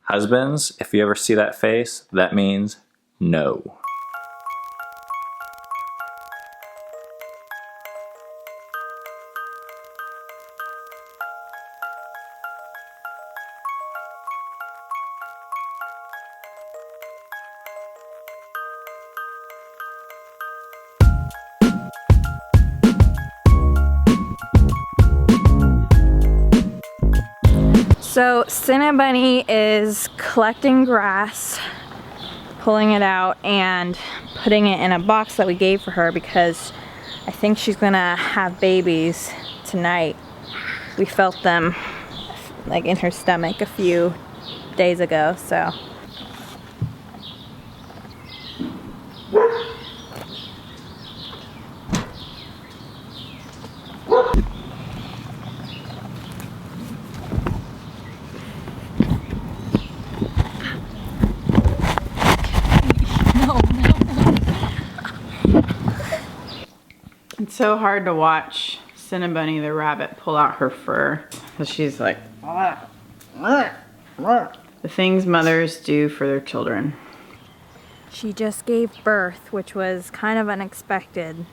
Husbands, if you ever see that face, that means no. So Cinnabon is collecting grass, pulling it out and putting it in a box that we gave for her because I think she's gonna have babies tonight. We felt them like in her stomach a few days ago, so. It's so hard to watch Cinnabon the rabbit pull out her fur because she's like, the things mothers do for their children. She just gave birth, which was kind of unexpected.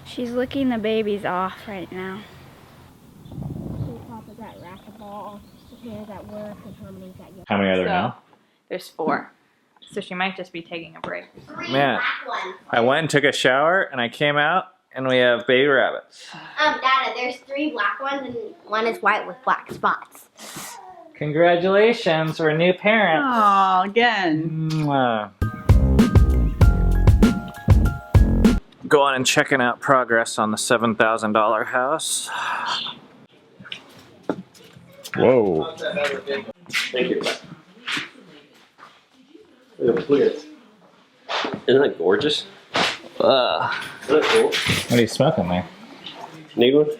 She's licking the babies off right now. On top of that racquetball, the hair that work, and how many got yellow. How many are there now? There's 4. So she might just be taking a break. Man, I went and took a shower and I came out and we have baby rabbits. Dada, there's 3 black ones and 1 is white with black spots. Congratulations, we're new parents. Oh, again. Mwah. Going and checking out progress on the $7,000 house. Whoa. Thank you. Look at it. Isn't that gorgeous? Isn't that cool? What are you smoking there? Need one?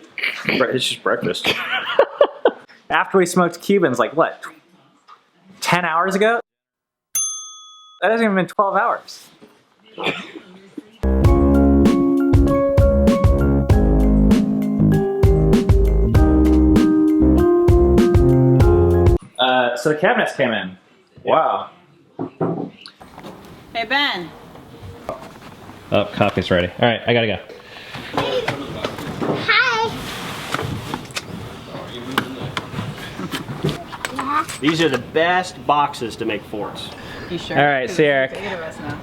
It's just breakfast. After we smoked Cubans, like what? 10 hours ago? That hasn't even been 12 hours. So the cabinets came in. Wow. Hey, Ben. Oh, coffee's ready. All right, I gotta go. Hi. These are the best boxes to make forts. You sure? All right, see Eric. 8 of us now.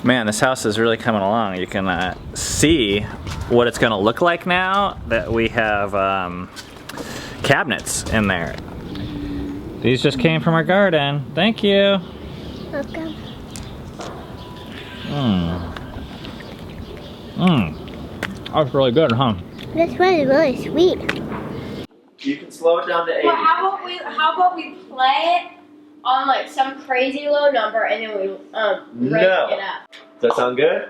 Man, this house is really coming along. You can see what it's gonna look like now that we have cabinets in there. These just came from our garden. Thank you. Welcome. That was really good, huh? This one is really sweet. You can slow it down to 80. Well, how about we play it on like some crazy low number and then we break it up. Does that sound good?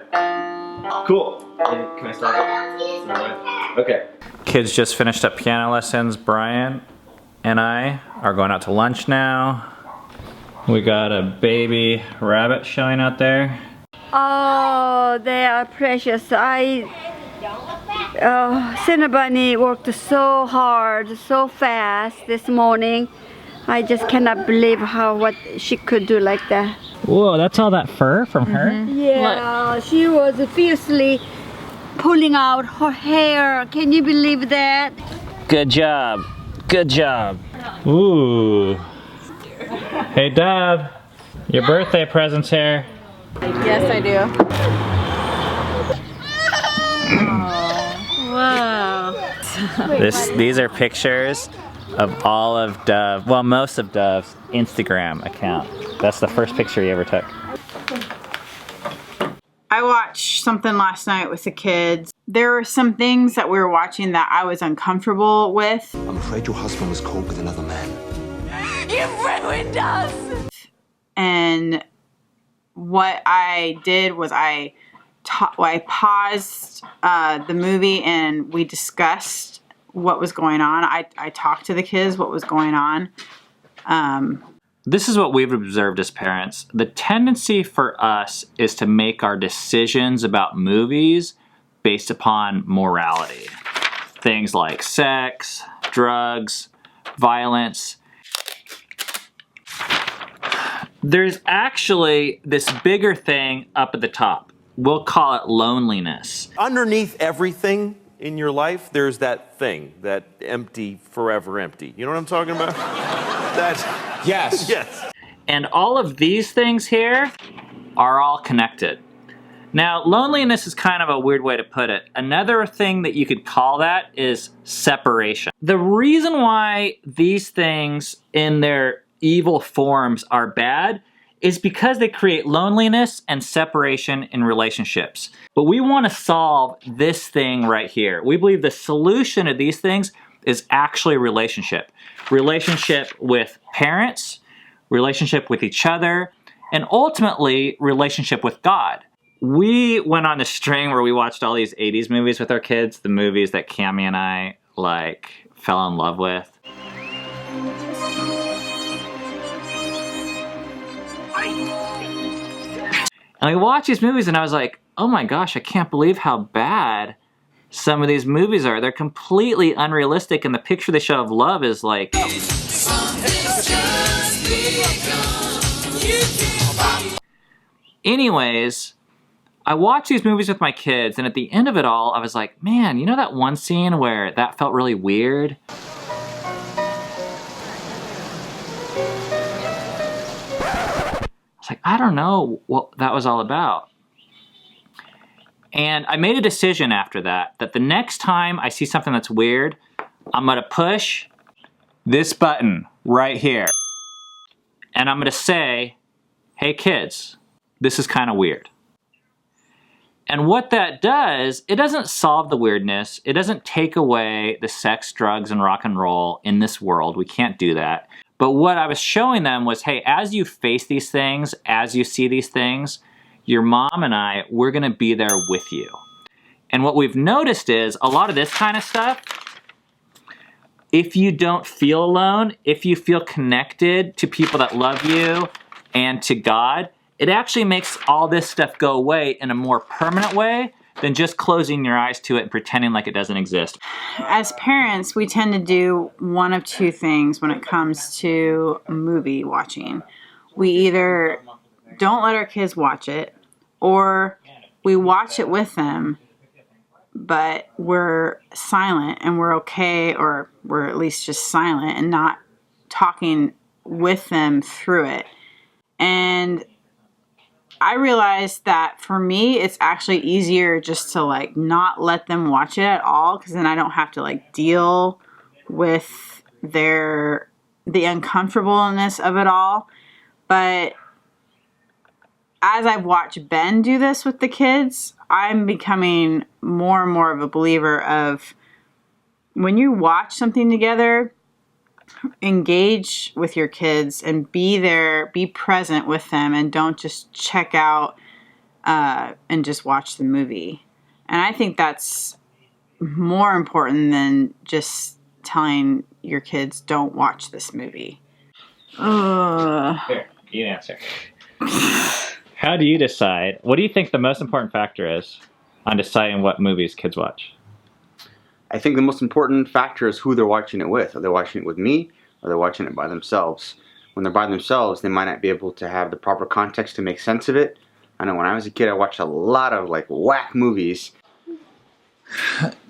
Cool. And can I stop it? Okay. Kids just finished up piano lessons. Brian and I are going out to lunch now. We got a baby rabbit showing out there. Oh, they are precious. Cinnabon worked so hard, so fast this morning. I just cannot believe what she could do like that. Whoa, that's all that fur from her? Yeah, she was fiercely pulling out her hair. Can you believe that? Good job. Good job. Ooh. Hey, Deb. Your birthday present's here. Yes, I do. Wow. These are pictures of all of Dove, well, most of Dove's Instagram account. That's the first picture he ever took. I watched something last night with the kids. There were some things that we were watching that I was uncomfortable with. I'm afraid your husband was caught with another man. You ruined us! And what I did was I paused the movie and we discussed what was going on. I talked to the kids what was going on. This is what we've observed as parents. The tendency for us is to make our decisions about movies based upon morality. Things like sex, drugs, violence. There's actually this bigger thing up at the top. We'll call it loneliness. Underneath everything in your life, there's that thing, that empty, forever empty. You know what I'm talking about? That. Yes. Yes. And all of these things here are all connected. Now, loneliness is kind of a weird way to put it. Another thing that you could call that is separation. The reason why these things in their evil forms are bad is because they create loneliness and separation in relationships. But we want to solve this thing right here. We believe the solution to these things is actually relationship. Relationship with parents, relationship with each other, and ultimately relationship with God. We went on the string where we watched all these 80s movies with our kids, the movies that Cammie and I fell in love with. And I watched these movies and I was like, oh my gosh, I can't believe how bad some of these movies are. They're completely unrealistic, and the picture they show of love is like... Anyways, I watched these movies with my kids, and at the end of it all, I was like, man, you know that one scene where that felt really weird? I was like, I don't know what that was all about. And I made a decision after that the next time I see something that's weird, I'm gonna push this button right here. And I'm gonna say, hey kids, this is kind of weird. And what that does, it doesn't solve the weirdness. It doesn't take away the sex, drugs, and rock and roll in this world. We can't do that. But what I was showing them was, hey, as you face these things, as you see these things, your mom and I, we're gonna be there with you. And what we've noticed is a lot of this kind of stuff, if you don't feel alone, if you feel connected to people that love you and to God, it actually makes all this stuff go away in a more permanent way than just closing your eyes to it and pretending like it doesn't exist. As parents, we tend to do one of two things when it comes to movie watching. We either don't let our kids watch it, or we watch it with them, but we're silent and we're okay, or we're at least just silent and not talking with them through it. And I realized that for me, it's actually easier just to not let them watch it at all, because then I don't have to deal with the uncomfortableness of it all. But as I've watched Ben do this with the kids, I'm becoming more and more of a believer of when you watch something together, engage with your kids and be there, be present with them, and don't just check out and just watch the movie. And I think that's more important than just telling your kids, don't watch this movie. Here, you answer. How do you decide? What do you think the most important factor is on deciding what movies kids watch? I think the most important factor is who they're watching it with. Are they watching it with me, or are they watching it by themselves? When they're by themselves, they might not be able to have the proper context to make sense of it. I know when I was a kid, I watched a lot of whack movies.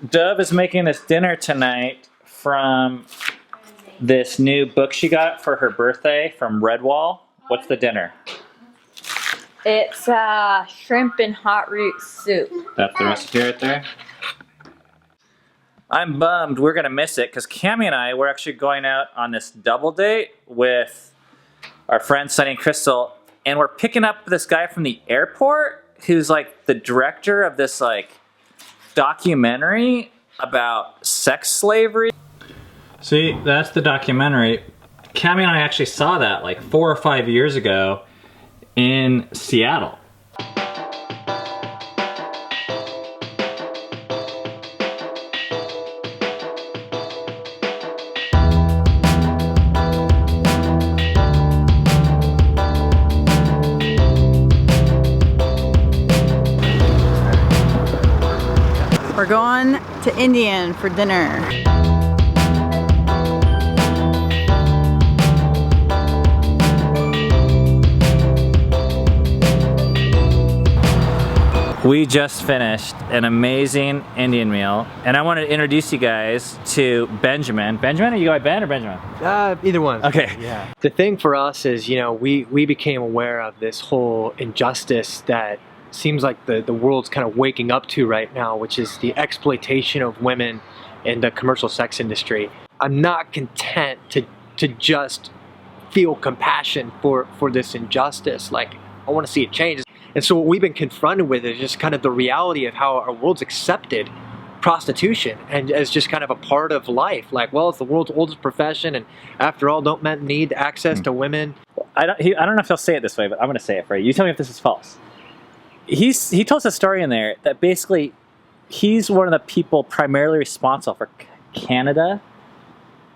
Dove is making this dinner tonight from this new book she got for her birthday from Redwall. What's the dinner? It's shrimp and hot root soup. That's the recipe right there. I'm bummed we're gonna miss it because Cammie and I, we're actually going out on this double date with our friends Sunny and Crystal, and we're picking up this guy from the airport who's the director of this documentary about sex slavery. See, that's the documentary. Cammie and I actually saw that 4 or 5 years ago in Seattle. We're going to Indian for dinner. We just finished an amazing Indian meal, and I wanted to introduce you guys to Benjamin. Benjamin, are you go by Ben or Benjamin? Either one. Okay. Yeah. The thing for us is, you know, we became aware of this whole injustice that seems like the world's kind of waking up to right now, which is the exploitation of women in the commercial sex industry. I'm not content to just feel compassion for this injustice. Like, I want to see it change. And so what we've been confronted with is just kind of the reality of how our world's accepted prostitution and as just kind of a part of life. Like, well, it's the world's oldest profession, and after all, don't men need access to women? I don't know if he'll say it this way, but I'm going to say it for you. You tell me if this is false. He tells a story in there that basically he's one of the people primarily responsible for Canada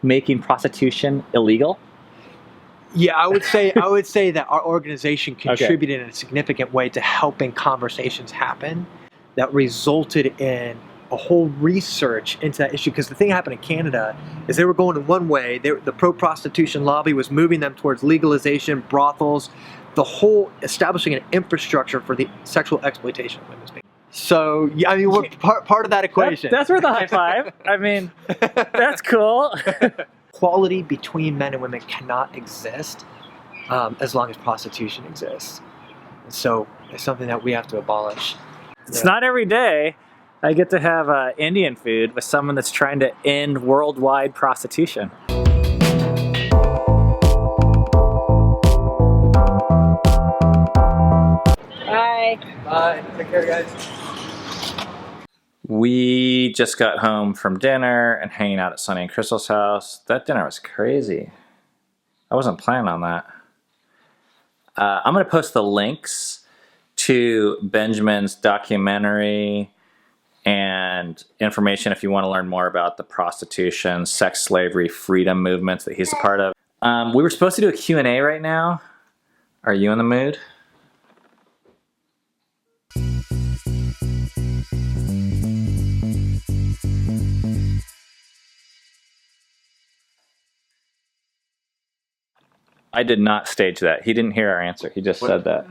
making prostitution illegal. Yeah, I would say that our organization contributed in a significant way to helping conversations happen that resulted in a whole research into that issue. Because the thing that happened in Canada is they were going in one way. The pro-prostitution lobby was moving them towards legalization, brothels, the whole establishing an infrastructure for the sexual exploitation of women's being. So, yeah, I mean, we're part of that equation. That's worth a high five. I mean, that's cool. Equality between men and women cannot exist as long as prostitution exists. And so it's something that we have to abolish. It's not every day I get to have Indian food with someone that's trying to end worldwide prostitution. Bye. Bye. Take care, guys. We just got home from dinner and hanging out at Sunny and Crystal's house. That dinner was crazy. I wasn't planning on that. I'm going to post the links to Benjamin's documentary and information if you want to learn more about the prostitution, sex slavery, freedom movements that he's a part of. We were supposed to do a Q&A right now. Are you in the mood? I did not stage that. He didn't hear our answer. He just said that.